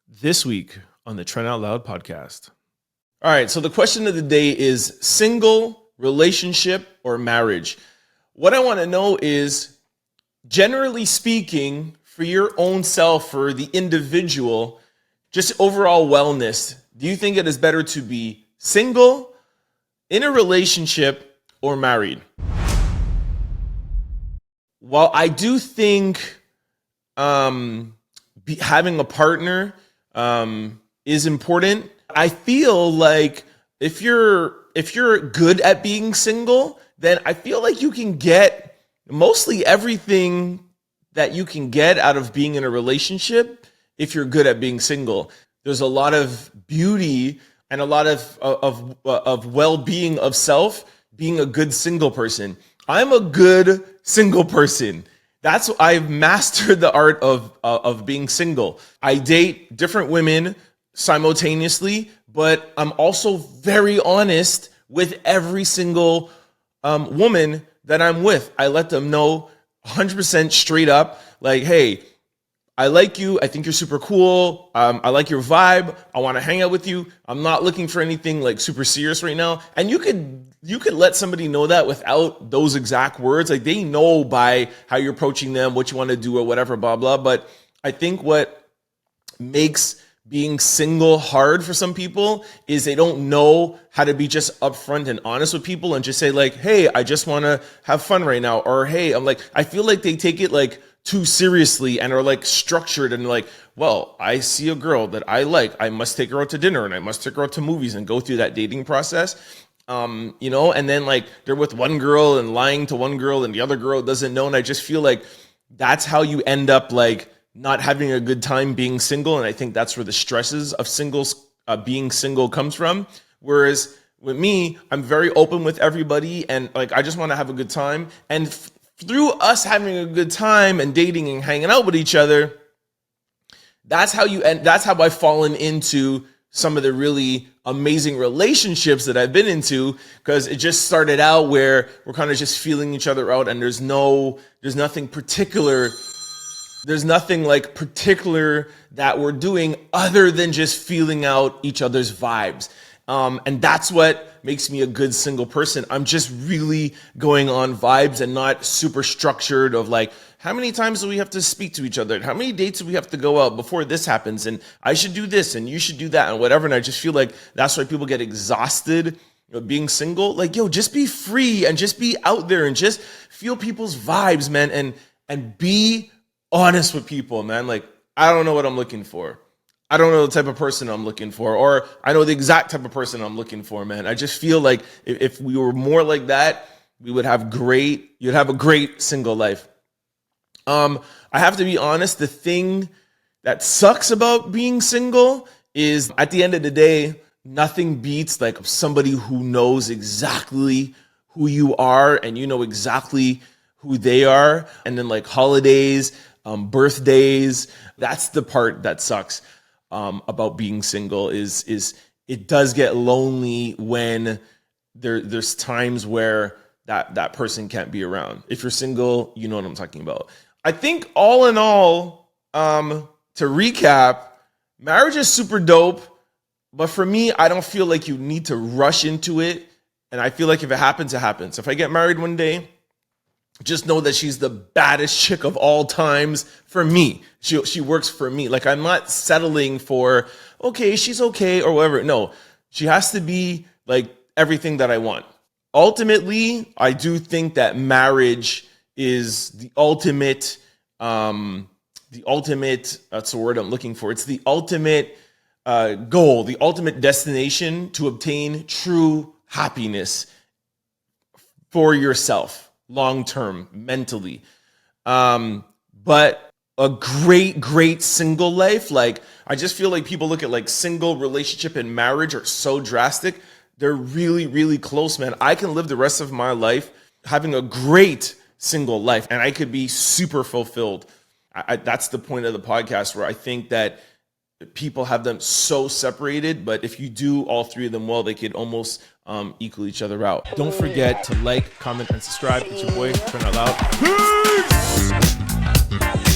this week on the Trent Out Loud Podcast. All right, so the question of the day is single, relationship, or marriage? What I want to know is, generally speaking, for your own self, for the individual, just overall wellness, do you think it is better to be single, in a relationship, or married? While I do think having a partner is important, I feel like if you're good at being single, then I feel like you can get mostly everything that you can get out of being in a relationship if you're good at being single. There's a lot of beauty and a lot of well-being of self being a good single person. I'm a good single person. I've mastered the art of being single. I date different women simultaneously, but I'm also very honest with every single woman that I'm with. I let them know 100% straight up, like, hey, I like you. I think you're super cool. I like your vibe. I want to hang out with you. I'm not looking for anything like super serious right now. And you could let somebody know that without those exact words. Like, they know by how you're approaching them, what you want to do or whatever, blah, blah. But I think what makes being single hard for some people is they don't know how to be just upfront and honest with people and just say like, hey, I just want to have fun right now. Or, hey, I feel like they take it like too seriously and are like structured and like, well, I see a girl that I like, I must take her out to dinner and I must take her out to movies and go through that dating process. And then like they're with one girl and lying to one girl and the other girl doesn't know. And I just feel like that's how you end up like not having a good time being single. And I think that's where the stresses of being single comes from. Whereas with me, I'm very open with everybody and like, I just want to have a good time. And through us having a good time and dating and hanging out with each other, that's how I've fallen into some of the really amazing relationships that I've been into, because it just started out where we're kind of just feeling each other out and there's nothing particular that we're doing other than just feeling out each other's vibes. And that's what makes me a good single person. I'm just really going on vibes and not super structured of like, how many times do we have to speak to each other? How many dates do we have to go out before this happens? And I should do this and you should do that and whatever. And I just feel like that's why people get exhausted being single. Like, yo, just be free and just be out there and just feel people's vibes, man. And be honest with people, man. Like, I don't know what I'm looking for. I don't know the type of person I'm looking for, or I know the exact type of person I'm looking for, man. I just feel like if we were more like that, you'd have a great single life. I have to be honest, the thing that sucks about being single is at the end of the day, nothing beats like somebody who knows exactly who you are and you know exactly who they are. And then like holidays, birthdays, that's the part that sucks. About being single is it does get lonely when there's times where that person can't be around. If you're single, you know what I'm talking about. I think all in all, to recap, marriage is super dope, but for me, I don't feel like you need to rush into it. And I feel like if it happens, it happens. If I get married one day, just know that she's the baddest chick of all times for me. She works for me. Like, I'm not settling for, okay, she's okay or whatever. No, she has to be like everything that I want. Ultimately, I do think that marriage is the ultimate, that's the word I'm looking for. It's the ultimate goal, the ultimate destination to obtain true happiness for yourself. Long-term, mentally. But a great single life, like, I just feel like people look at like single, relationship, and marriage are so drastic. They're really, really close, man. I can live the rest of my life having a great single life, and I could be super fulfilled. That's the point of the podcast, where I think that people have them so separated, but if you do all three of them well, they could almost equal each other out. Don't forget to like, comment, and subscribe. It's your boy, Trent Out Loud. Peace!